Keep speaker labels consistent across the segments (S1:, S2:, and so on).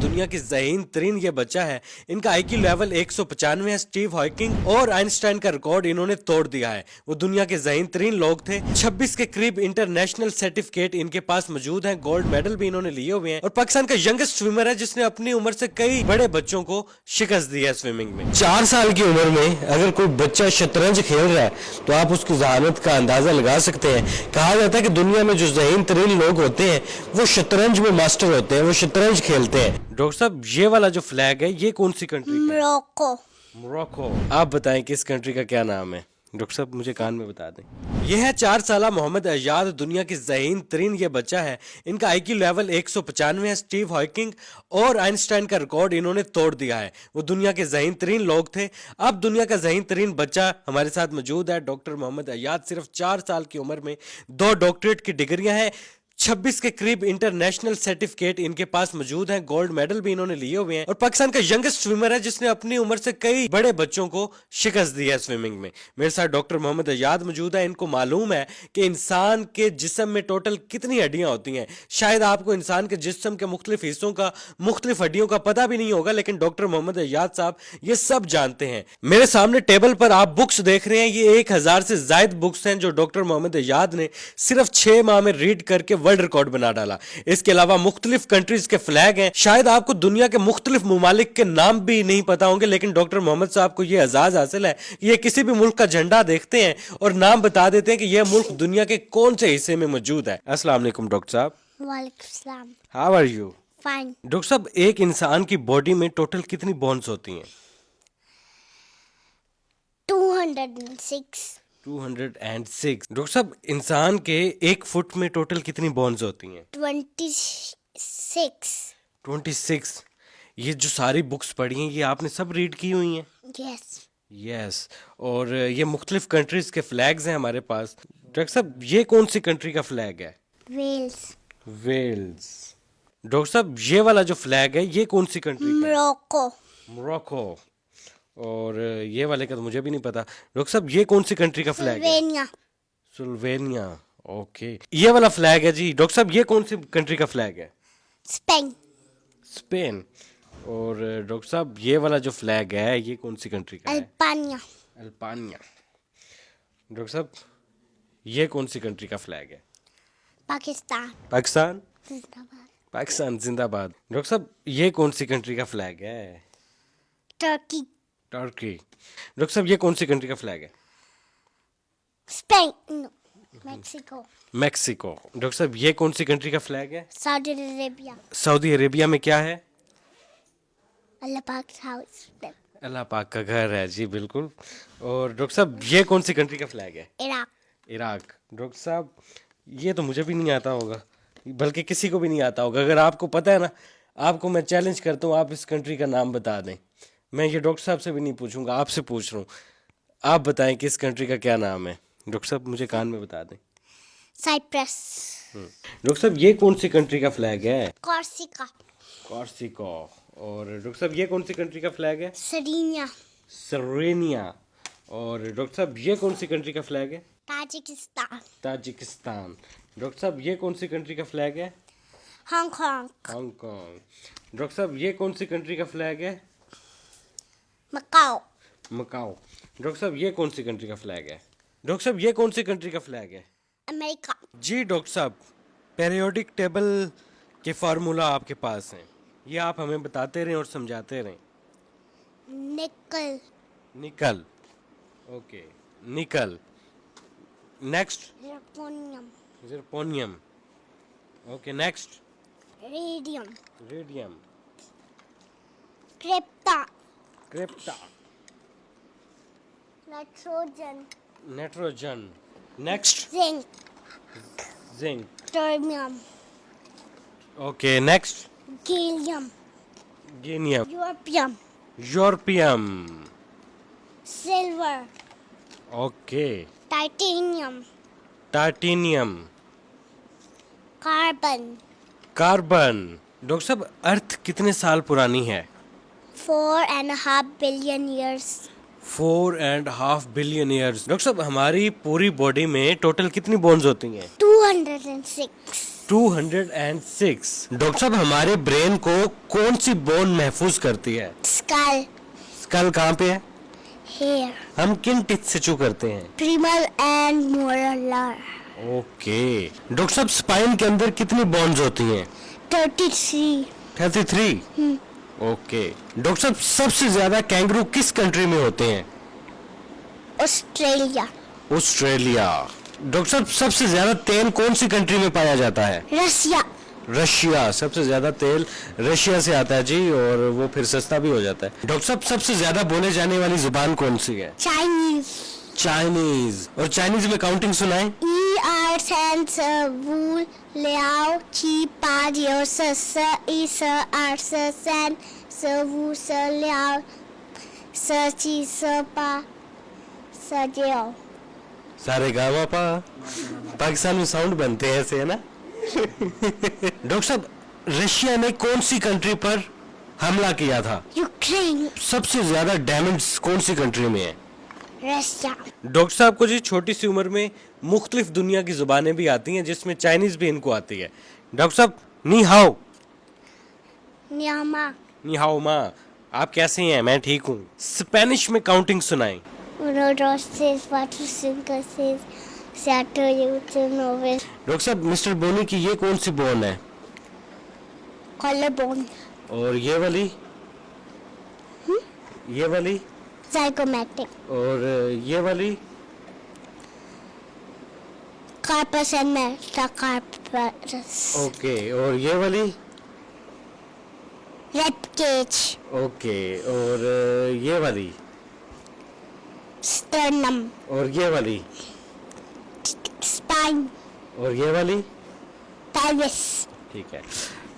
S1: दुनिया की ज़हीन तरीन ये बच्चा है। इनका आईक्यू लेवल 195 है। स्टीव हॉकिंग और आइंस्टाइन का रिकॉर्ड इन्होंने तोड़ दिया है। वो दुनिया के ज़हीन तरीन लोग थे। 26 के करीब इंटरनेशनल सर्टिफिकेट इनके पास मौजूद हैं। गोल्ड मेडल भी इन्होंने लिए हुए हैं और पाकिस्तान का यंगेस्ट स्विमर है जिसने अपनी उम्र से कई बड़े बच्चों को शिकस्त दी है स्विमिंग में। 4 साल की उम्र में अगर कोई बच्चा शतरंज खेल रहा है तो आप उसकी जहानत का अंदाजा लगा सकते हैं। कहा जाता है कि दुनिया में जो ज़हीन तरीन लोग होते हैं वो शतरंज में मास्टर होते हैं, वो शतरंज खेलते हैं। डॉक्टर साहब, ये वाला जो फ्लैग है ये कौन सी कंट्री का है?
S2: मोरक्को।
S1: मोरक्को। आप बताएं किस कंट्री का क्या नाम है? डॉक्टर साहब मुझे कान में बता दें। यह है 4 साला मोहम्मद अयाद, दुनिया की ज़हीन तरीन ये बच्चा है। इनका आईक्यू लेवल 195 है। स्टीव हॉकिंग और आइंस्टाइन का रिकॉर्ड इन्होंने तोड़ दिया है। वो दुनिया के ज़हीन तरीन लोग थे। अब दुनिया का ज़हीन तरीन बच्चा हमारे साथ मौजूद है। डॉक्टर मोहम्मद अयाद सिर्फ 4 साल की उम्र में 2 डॉक्टरेट की डिग्रियां हैं। 26 के करीब इंटरनेशनल सर्टिफिकेट इनके पास मौजूद हैं। गोल्ड मेडल भी इन्होंने लिए हुए हैं और पाकिस्तान का यंगेस्ट स्विमर है जिसने अपनी उम्र से कई बड़े बच्चों को शिकस्त दी है स्विमिंग में। मेरे साथ डॉक्टर मोहम्मद अयाद मौजूद है। इनको मालूम है कि इंसान के जिस्म में टोटल कितनी हड्डियां होती हैं। शायद आपको इंसान के जिस्म के मुख्तलिफ हिस्सों का, मुख्तलिफ हड्डियों का पता भी नहीं होगा, लेकिन डॉक्टर मोहम्मद अयाद साहब ये सब जानते हैं। मेरे सामने टेबल पर आप बुक्स देख रहे हैं, ये 1000 से ज्यादा बुक्स हैं जो डॉक्टर मोहम्मद अयाद ने सिर्फ 6 माह में रीड करके वर्ल्ड रिकॉर्ड बना डाला। इसके अलावा मुख्तलिफ कंट्रीज के फ्लैग हैं। शायद आपको दुनिया के मुख्तलिफ मुमालिक के नाम भी नहीं पता होंगे, लेकिन डॉक्टर मोहम्मद साहब को यह एजाज हासिल है कि ये किसी भी मुल्क का झंडा देखते हैं और नाम बता देते हैं कि यह मुल्क दुनिया के कौन से हिस्से में मौजूद है। अस्सलाम वालेकुम डॉक्टर साहब।
S2: वालेकुम सलाम।
S1: How are you?
S2: Fine.
S1: Doctor साहब, एक इंसान की बॉडी में टोटल कितनी बोन्स होती हैं?
S2: 206।
S1: 206। डॉक्टर साहब, इंसान के 1 फुट में टोटल कितनी बोन्स होती हैं?
S2: 26।
S1: 26। ये जो सारी बुक्स पढ़ी हैं ये आपने सब रीड की हुई हैं?
S2: यस।
S1: यस। और ये मुख्तलिफ कंट्रीज के फ्लैग्स हैं हमारे पास। डॉक्टर साहब, ये कौन सी कंट्री का फ्लैग है?
S2: वेल्स।
S1: वेल्स। डॉक्टर साहब, ये वाला जो फ्लैग है ये कौन सी कंट्री का है?
S2: मोरक्को।
S1: मोरक्को। और ये वाले का तो मुझे भी नहीं पता। डॉक्टर साहब, ये कौन सी कंट्री का फ्लैग है?
S2: स्लोवेनिया।
S1: स्लोवेनिया। ओके। ये वाला फ्लैग है जी डॉक्टर साहब, ये कौन सी कंट्री का फ्लैग है?
S2: स्पेन।
S1: स्पेन। और डॉक्टर साहब, ये वाला जो फ्लैग है ये कौन सी कंट्री का है?
S2: अल्बानिया।
S1: अल्बानिया। डॉक्टर साहब, ये कौन सी कंट्री का फ्लैग है?
S2: पाकिस्तान।
S1: पाकिस्तान।
S2: जिंदाबाद।
S1: पाकिस्तान जिंदाबाद। डॉक्टर साहब, ये कौन सी कंट्री का फ्लैग है?
S2: टर्की।
S1: टर्की। डॉक्टर साहब, ये कौन सी कंट्री का फ्लैग है?
S2: Spain. No, Mexico.
S1: Mexico. Doctor साहब, ये कौन सी कंट्री का फ्लैग है?
S2: Saudi Arabia.
S1: सऊदी अरेबिया में क्या है?
S2: अल्लाह पाक हाउस।
S1: अल्लाह पाक का घर है जी, बिल्कुल। और डॉक्टर साहब, ये कौन सी कंट्री का फ्लैग है?
S2: इराक।
S1: इराक। डॉक्टर साहब, ये तो मुझे भी नहीं आता होगा, बल्कि किसी को भी नहीं आता होगा। अगर आपको पता है ना, आपको मैं चैलेंज करता हूँ, आप इस कंट्री का नाम बता दें। मैं ये डॉक्टर साहब से भी नहीं पूछूंगा, आपसे पूछ रहा हूँ। आप बताएं कि इस कंट्री का क्या नाम है? डॉक्टर साहब मुझे कान में बता दें।
S2: साइप्रस।
S1: डॉक्टर साहब, ये कौन सी कंट्री का फ्लैग है?
S2: कॉर्सिका।
S1: कॉर्सिको। और डॉक्टर साहब, ये कौन सी कंट्री का फ्लैग है?
S2: सरीनिया।
S1: सरेनिया। और डॉक्टर साहब, ये कौन सी कंट्री का फ्लैग है?
S2: ताजिकिस्तान।
S1: ताजिकिस्तान। डॉक्टर साहब, ये कौन सी कंट्री का फ्लैग है?
S2: हांगकांग।
S1: हांगकांग। डॉक्टर साहब, ये कौन सी कंट्री का फ्लैग है?
S2: मकाओ।
S1: मकाओ। डॉक्टर साहब, ये कौन सी कंट्री का फ्लैग है? डॉक्टर साहब, ये कौन सी कंट्री का फ्लैग है?
S2: अमेरिका।
S1: जी डॉक्टर साहब, पीरियोडिक टेबल के फार्मूला आपके पास हैं, ये आप हमें बताते रहें और समझाते रहें।
S2: निकल।
S1: Nickel. Okay. Nickel. Next.
S2: Zirconium.
S1: Zirconium. Okay, next.
S2: Radium.
S1: Radium.
S2: Krypton.
S1: Krypton.
S2: Nitrogen.
S1: Nitrogen. Next.
S2: Zinc.
S1: Zinc.
S2: Terbium.
S1: Okay, next.
S2: Gallium.
S1: गीनियम।
S2: Europium.
S1: Europium.
S2: Silver.
S1: Okay.
S2: Titanium.
S1: Titanium.
S2: Carbon.
S1: Carbon. Doctor साहब, अर्थ कितने साल पुरानी है?
S2: 4.5 billion years।
S1: 4.5 billion years. Doctor साहब, हमारी पूरी बॉडी में टोटल कितनी बोन्स होती हैं?
S2: 206।
S1: 206। डॉक्टर साहब हमारे ब्रेन को कौन सी बोन महफूज करती है?
S2: Skull.
S1: स्कल कहाँ पे है?
S2: Hair.
S1: हम किन टिथ से चू करते हैं?
S2: Premolar and molar.
S1: Okay. Doctor साहब स्पाइन के अंदर कितनी बोन्स होती हैं?
S2: 33.
S1: 33। ओके। डॉक्टर साहब सबसे ज्यादा कैंगरू किस कंट्री में होते हैं?
S2: Australia.
S1: ऑस्ट्रेलिया। डॉक्टर साहब सबसे ज्यादा तेल कौन सी कंट्री में पाया जाता है?
S2: Russia.
S1: रशिया। सबसे ज्यादा तेल रशिया से आता है जी, और वो फिर सस्ता भी हो जाता है। डॉक्टर साहब सबसे ज्यादा बोले जाने वाली जुबान कौन सी है?
S2: Chinese.
S1: चाइनीज। और चाइनीज में काउंटिंग सुनाएं।
S2: Er, San, Wu, Liao, Qi, Pa, Jiu, Se, I, Se, Er, Se, San, Se, Wu, Se, Liao, Se, Qi, Se, Pa, Se, Jiu.
S1: सारे गामा पा। पाकिस्तान में साउंड बनते हैं ऐसे, है ना? डॉक्टर साहब रशिया ने कौन सी कंट्री पर हमला किया था?
S2: Ukraine.
S1: सबसे ज्यादा डैमेज कौन सी कंट्री में है?
S2: Russia.
S1: डॉक्टर साहब को जी छोटी सी उम्र में मुख्तलिफ दुनिया की जुबानें भी आती हैं, जिसमें चाइनीज भी इनको आती है। डॉक्टर साहब नी हाओ।
S2: Myanmar.
S1: नी हाओ माँ, आप कैसे हैं? मैं ठीक हूँ। स्पेनिश में काउंटिंग सुनाएं।
S2: Uno, dos, tres, cuatro, cinco, seis, siete, ocho, nueve.
S1: Doctor साहब मिस्टर बोनी की ये कौन सी बोन है?
S2: Collarbone.
S1: और ये वाली? ये वाली?
S2: Zygomatic.
S1: और ये वाली?
S2: Carpus and metacarpus.
S1: ओके। और ये वाली?
S2: Rib cage.
S1: ओके। और ये वाली?
S2: Sternum.
S1: और ये वाली?
S2: Spine.
S1: और ये वाली?
S2: Pelvis.
S1: ठीक है,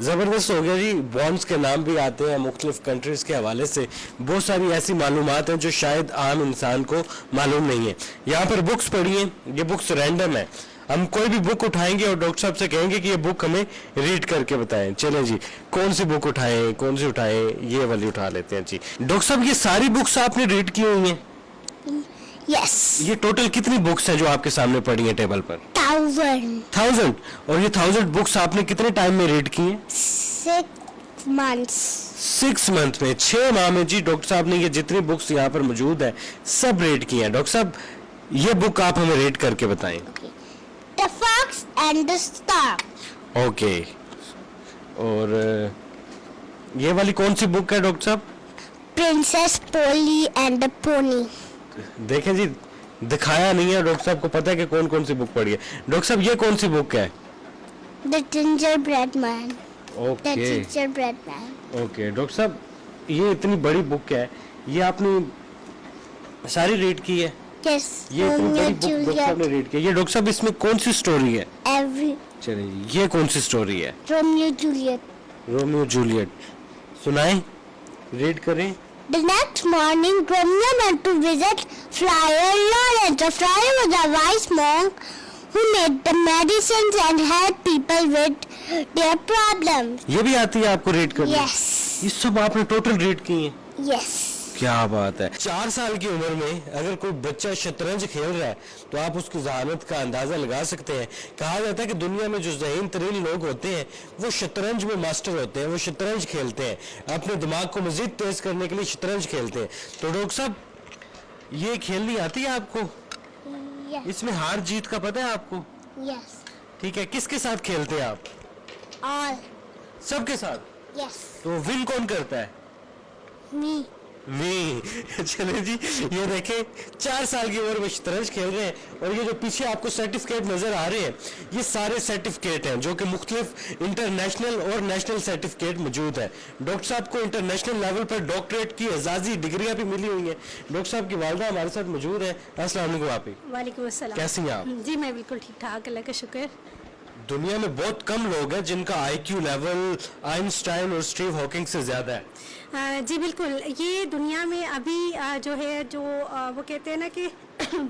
S1: जबरदस्त हो गया जी। बॉन्ड्स के नाम भी आते हैं मुख्तलिफ कंट्रीज के हवाले से। बहुत सारी ऐसी मालूमात हैं जो शायद आम इंसान को मालूम नहीं है। यहाँ पर बुक्स पढ़ी हैं, ये बुक्स रैंडम है। हम कोई भी बुक उठाएंगे और डॉक्टर साहब से कहेंगे कि ये बुक हमें रीड करके बताएं। चलें जी, कौन सी बुक उठाएं, कौन सी उठाएं? ये वाली उठा लेते हैं जी। डॉक्टर साहब ये सारी बुक्स आपने रीड की हुई हैं?
S2: Yes.
S1: ये टोटल कितनी बुक्स हैं जो आपके सामने पड़ी हैं टेबल पर?
S2: 1000.
S1: 1000। और ये 1000 बुक्स आपने कितने टाइम में रीड की हैं?
S2: 6 months.
S1: 6 मंथ में, 6 माह में जी डॉक्टर साहब ने ये जितनी बुक्स यहाँ पर मौजूद है सब रीड की हैं। डॉक्टर साहब ये बुक आप हमें रीड करके बताएं।
S2: The Fox and the Star.
S1: Okay. और ये वाली कौन सी बुक है डॉक्टर साहब?
S2: Princess Polly and the Pony.
S1: देखें जी, दिखाया नहीं है। डॉक्टर साहब को पता है कि कौन कौन सी बुक पढ़ी है। डॉक्टर साहब ये कौन सी बुक है?
S2: The Gingerbread Man. The
S1: okay.
S2: Gingerbread Man.
S1: Okay doctor साहब ये इतनी बड़ी बुक है, ये आपने सारी रीड की है?
S2: Yes.
S1: ये इतनी
S2: Romeo
S1: बड़ी बुक डॉक्टर साहब ने
S2: Juliet.
S1: रीड की है। ये डॉक्टर साहब इसमें कौन सी स्टोरी है?
S2: Every
S1: चलिए जी, ये कौन सी स्टोरी है?
S2: Romeo Juliet.
S1: Romeo Juliet. सुनाएं, रीड करें।
S2: The next morning, Romeo went to visit Friar Lawrence. The friar was a wise monk who made the medicines and helped people with their problems.
S1: ये भी आती है आपको read करनी?
S2: Yes.
S1: ये सब आपने टोटल रीड की है?
S2: Yes.
S1: क्या बात है। 4 साल की उम्र में अगर कोई बच्चा शतरंज खेल रहा है तो आप उसकी जहानत का अंदाजा लगा सकते हैं। कहा जाता है कि दुनिया में जो ज़हीन तरीन लोग होते हैं वो शतरंज में मास्टर होते हैं, वो शतरंज खेलते हैं, अपने दिमाग को मजीद तेज करने के लिए शतरंज खेलते हैं। तो डॉक्टर साहब ये खेलनी आती है आपको?
S2: Yes.
S1: इसमें हार जीत का पता है आपको?
S2: Yes.
S1: ठीक है, किसके साथ खेलते हैं आप?
S2: All.
S1: सबके साथ?
S2: Yes.
S1: तो विन कौन करता है?
S2: Me.
S1: नहीं। चले जी, ये देखें 4 साल की उम्र में शतरंज खेल रहे हैं। और ये जो पीछे आपको सर्टिफिकेट नजर आ रहे हैं ये सारे सर्टिफिकेट हैं जो कि मुख्तलिफ इंटरनेशनल और नेशनल सर्टिफिकेट मौजूद है। डॉक्टर साहब को इंटरनेशनल लेवल पर डॉक्टरेट की एजाजी डिग्रियां भी मिली हुई हैं। डॉक्टर साहब की वालदा हमारे साथ मौजूद है। अस्सलाम वालेकुम आप ही।
S3: वालेकुम अस्सलाम।
S1: कैसी हैं आप?
S3: जी मैं बिल्कुल ठीक ठाक, अल्लाह का शुक्र।
S1: दुनिया में बहुत कम लोग हैं जिनका IQ लेवल आइंस्टाइन और स्टीव हॉकिंग से ज्यादा है।
S3: जी बिल्कुल, ये दुनिया में अभी जो है जो वो कहते हैं ना कि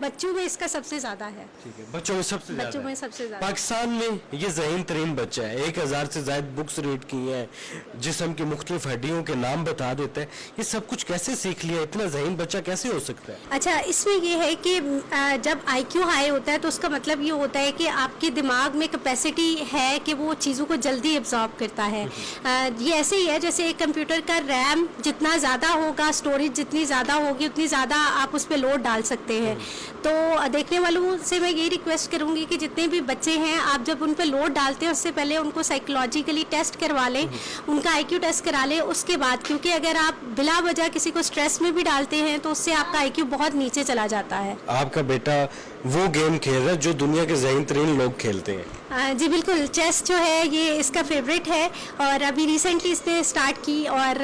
S3: बच्चों में इसका सबसे ज्यादा है।
S1: ठीक है, बच्चों में सबसे
S3: बच्चों
S1: ज्यादा
S3: में
S1: है।
S3: सबसे ज्यादा।
S1: पाकिस्तान में ये ज़हीन तरीन बच्चा है, 1000 से ज्यादा बुक्स रीड की हैं, जिस्म की मुख्तलिफ हड्डियों के नाम बता देता है। ये सब कुछ कैसे सीख लिया? इतना ज़हीन बच्चा कैसे हो सकता है?
S3: अच्छा, इसमें ये है कि जब IQ हाई होता है तो उसका मतलब ये होता है कि आपके दिमाग में कैपेसिटी है कि वो चीज़ों को जल्दी एब्जॉर्ब करता है। ये ऐसे ही है जैसे एक कंप्यूटर का रैम जितना ज़्यादा होगा, स्टोरेज जितनी ज़्यादा होगी, उतनी ज़्यादा आप उस पर लोड डाल सकते हैं। तो देखने वालों से मैं यही रिक्वेस्ट करूंगी कि जितने भी बच्चे हैं, आप जब उन पे लोड डालते हैं उससे पहले उनको साइकोलॉजिकली टेस्ट करवा लें, उनका IQ टेस्ट करा लें उसके बाद, क्योंकि अगर आप बिला वजह किसी को स्ट्रेस में भी डालते हैं तो उससे आपका IQ बहुत नीचे चला जाता है।
S1: आपका बेटा वो गेम खेल रहा है जो दुनिया के ज़हीन तरीन लोग खेलते हैं।
S3: जी बिल्कुल, चेस जो है ये इसका फेवरेट है और अभी रिसेंटली इसने स्टार्ट की और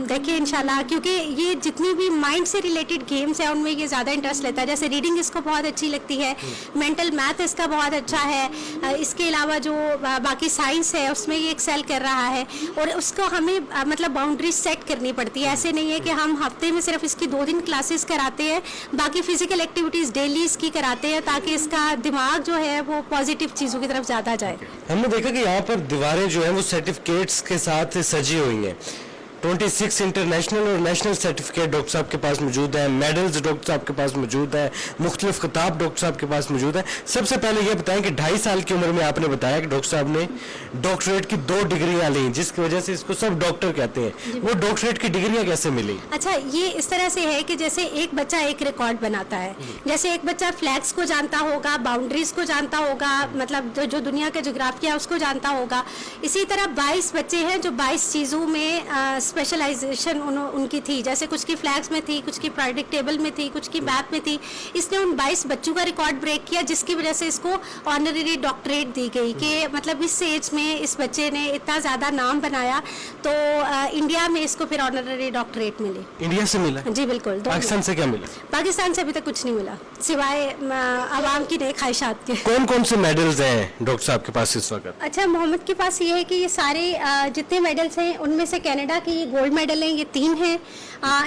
S3: देखिए इंशाल्लाह, क्योंकि ये जितनी भी माइंड से रिलेटेड गेम्स हैं उनमें ये ज़्यादा इंटरेस्ट लेता है। जैसे रीडिंग इसको बहुत अच्छी लगती है, मेंटल मैथ इसका बहुत अच्छा है, इसके अलावा जो बाकी साइंस है उसमें ये एक्सेल कर रहा है। और उसको हमें मतलब बाउंड्रीज सेट करनी पड़ती है। ऐसे नहीं है कि हम हफ्ते में सिर्फ इसकी 2 दिन क्लासेस कराते हैं, बाकी फिजिकल एक्टिविटीज़ डेली इसकी कराते हैं ताकि इसका दिमाग जो है वो पॉजिटिव चीज़ों की तरफ ज़्यादा जाए।
S1: हमने देखा कि यहाँ पर दीवारें जो हैं वो सर्टिफिकेट्स के साथ सजी हुई हैं। 26 इंटरनेशनल और नेशनल सर्टिफिकेट डॉक्टर साहब के पास मौजूद है, मेडल्स डॉक्टर साहब के पास मौजूद है, मुख्तलिफ खिताब डॉक्टर साहब के पास मौजूद है। सबसे पहले ये बताएं कि 2.5 साल की उम्र में आपने बताया कि डॉक्टर साहब ने डॉक्टरेट की 2 डिग्रियां ली, जिसकी वजह से इसको सब डॉक्टर कहते हैं। वो डॉक्टरेट की डिग्रियां कैसे मिली?
S3: अच्छा, ये इस तरह से है कि जैसे एक बच्चा एक रिकॉर्ड बनाता है, जैसे एक बच्चा फ्लैग्स को जानता होगा, बाउंड्रीज को जानता होगा, मतलब जो दुनिया के जोग्राफिया है उसको जानता होगा, इसी तरह 22 बच्चे हैं जो 22 चीज़ों में स्पेशलाइजेशन उनकी थी। जैसे कुछ की फ्लैग्स में थी, कुछ की पीरियोडिक टेबल में थी, कुछ की मैथ में थी। इसने उन 22 बच्चों का रिकॉर्ड ब्रेक किया, जिसकी वजह से इसको ऑनररी डॉक्टरेट दी गई कि मतलब इस एज में इस बच्चे ने इतना ज़्यादा नाम बनाया, तो इंडिया में इसको फिर ऑनररी डॉक्टरेट मिली।
S1: इंडिया से मिला?
S3: जी बिल्कुल।
S1: पाकिस्तान से क्या मिला?
S3: पाकिस्तान से अभी तक कुछ नहीं मिला सिवाय आवाम की नए ख्वाहिशात के।
S1: कौन कौन से मेडल्स हैं डॉक्टर साहब के पास इस वक्त?
S3: अच्छा, मोहम्मद के पास ये है कि ये सारे जितने मेडल्स हैं उनमें से कनाडा के ये गोल्ड मेडल हैं, ये 3 हैं।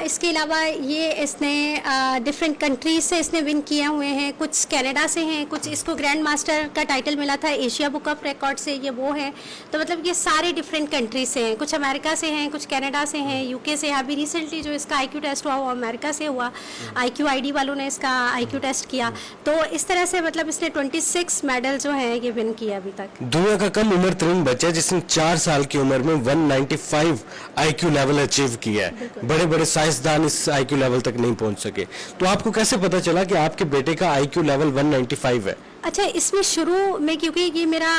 S3: इसके अलावा ये इसने डिफरेंट कंट्रीज से इसने विन किए हुए हैं, कुछ कनाडा से हैं, कुछ इसको ग्रैंड मास्टर का टाइटल मिला था एशिया बुक ऑफ रिकॉर्ड से, ये वो है। तो मतलब ये सारे डिफरेंट कंट्रीज से हैं, कुछ अमेरिका से हैं, कुछ कनाडा से हैं, UK से। अभी रिसेंटली जो इसका IQ टेस्ट हुआ वो अमेरिका से हुआ, IQID वालों ने इसका IQ टेस्ट किया। तो इस तरह से मतलब इसने 26 मेडल जो हैं ये विन किया अभी तक।
S1: दुनिया का कम उम्र तरीन बच्चा है जिसने 4 साल की उम्र में 195 IQ लेवल अचीव किया है। बड़े बड़े साइंसदान इस IQ लेवल तक नहीं पहुंच सके। तो आपको कैसे पता चला कि आपके बेटे का IQ लेवल 195 है?
S3: अच्छा, इसमें शुरू में क्योंकि ये मेरा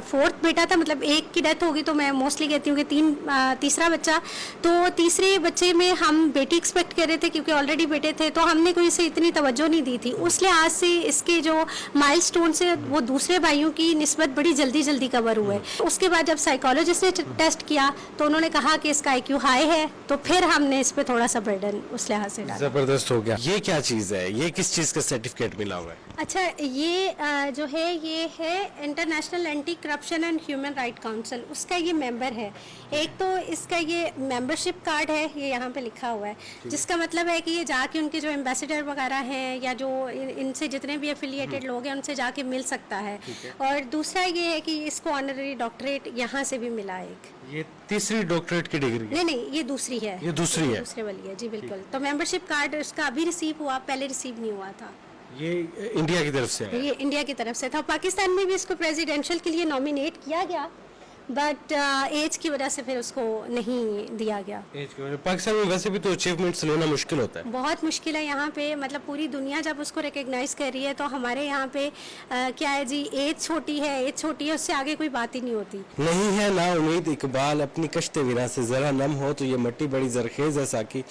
S3: 4th बेटा था, मतलब एक की डेथ होगी तो मैं मोस्टली कहती हूँ कि तीसरा बच्चा, तो तीसरे बच्चे में हम बेटी एक्सपेक्ट कर रहे थे क्योंकि ऑलरेडी बेटे थे, तो हमने कोई इसे इतनी तवज्जो नहीं दी थी। उस लिहाज से इसके जो माइलस्टोन से वो दूसरे भाइयों की निस्बत बड़ी जल्दी कवर हुए। उसके बाद जब साइकोलॉजिस्ट ने टेस्ट किया तो उन्होंने कहा कि इसका IQ हाई है, तो फिर हमने इस पर थोड़ा सा बर्डन उस लिहाज से डाला।
S1: जबरदस्त हो गया। ये क्या चीज है? ये किस चीज का सर्टिफिकेट मिला हुआ है?
S3: अच्छा, ये जो है ये है international anti corruption and human right council, उसका ये मेंबर है। एक तो इसका ये मेंबरशिप कार्ड है, ये यहाँ पे लिखा हुआ है, जिसका मतलब है कि ये जाके उनके जो एम्बेसडर वगैरह हैं या जो इनसे जितने भी एफिलिएटेड लोग हैं उनसे जाके मिल सकता है। और दूसरा ये है कि इसको ऑनररी डॉक्टरेट यहाँ से भी मिला एक।
S1: ये तीसरी डॉक्टरेट की डिग्री?
S3: नहीं, ये दूसरी है।
S1: ये दूसरी है?
S3: दूसरे वाली है जी बिल्कुल। तो मेंबरशिप कार्ड उसका अभी रिसीव हुआ, पहले रिसीव नहीं हुआ था।
S1: ये इंडिया की तरफ से है?
S3: ये इंडिया की तरफ से था। पाकिस्तान में भी इसको प्रेसिडेंशियल के लिए नॉमिनेट किया गया, बट एज की वजह से फिर उसको नहीं दिया गया।
S1: एज की वजह? पाकिस्तान में वैसे भी तो अचीवमेंट्स लेना मुश्किल होता है।
S3: बहुत मुश्किल है यहाँ पे, मतलब पूरी दुनिया जब उसको रिकग्नाइज कर रही है तो हमारे यहाँ पे क्या है जी, एज छोटी है, उससे आगे कोई बात ही नहीं होती।
S1: नहीं है ना उम्मीद इकबाल अपनी कश्ते विना से, जरा नम हो तो ये मिट्टी बड़ी जरखेज है साकी।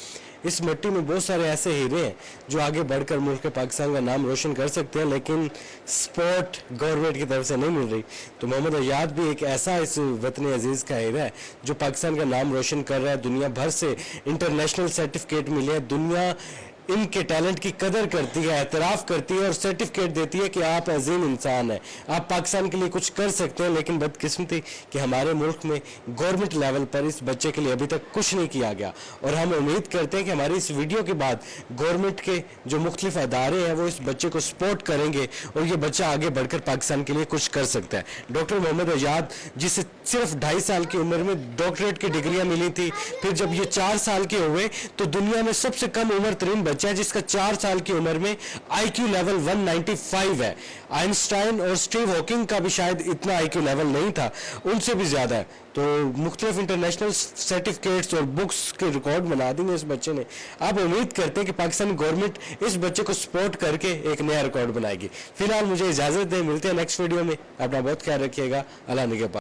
S1: इस मिट्टी में बहुत सारे ऐसे हीरे हैं जो आगे बढ़कर मुल्क के पाकिस्तान का नाम रोशन कर सकते हैं, लेकिन सपोर्ट गवर्नमेंट की तरफ से नहीं मिल रही। तो मोहम्मद अयाद भी एक ऐसा इस वतन अजीज का हीरा है जो पाकिस्तान का नाम रोशन कर रहा है। दुनिया भर से इंटरनेशनल सर्टिफिकेट मिले हैं, दुनिया इनके टैलेंट की कदर करती है, एतराफ़ करती है और सर्टिफिकेट देती है कि आप अजीम इंसान हैं, आप पाकिस्तान के लिए कुछ कर सकते हैं। लेकिन बदकिस्मती कि हमारे मुल्क में गवर्नमेंट लेवल पर इस बच्चे के लिए अभी तक कुछ नहीं किया गया, और हम उम्मीद करते हैं कि हमारी इस वीडियो के बाद गवर्नमेंट के जो मुख्तलिफ अदारे हैं वो इस बच्चे को सपोर्ट करेंगे और ये बच्चा आगे बढ़कर पाकिस्तान के लिए कुछ कर सकता है। डॉक्टर मोहम्मद अजाद, जिसे सिर्फ 2.5 साल की उम्र में डॉक्टरेट की डिग्रियां मिली थी, फिर जब ये 4 साल के हुए तो दुनिया में सबसे कम उम्र तरीन बच्चा है जिसका 4 साल की उम्र में IQ लेवल 195 है। आइंस्टाइन और स्टीव हॉकिंग का भी शायद इतना IQ लेवल नहीं था, उनसे भी ज्यादा है। तो मुख्तलिफ इंटरनेशनल सर्टिफिकेट्स और बुक्स के रिकॉर्ड बना देंगे इस बच्चे ने। आप उम्मीद करते हैं कि पाकिस्तानी गवर्नमेंट इस बच्चे को सपोर्ट करके एक नया रिकॉर्ड बनाएगी। फिलहाल मुझे इजाजत दें, मिलते हैं नेक्स्ट वीडियो में। अपना बहुत ख्याल रखिएगा। अल्लाह निगहबान।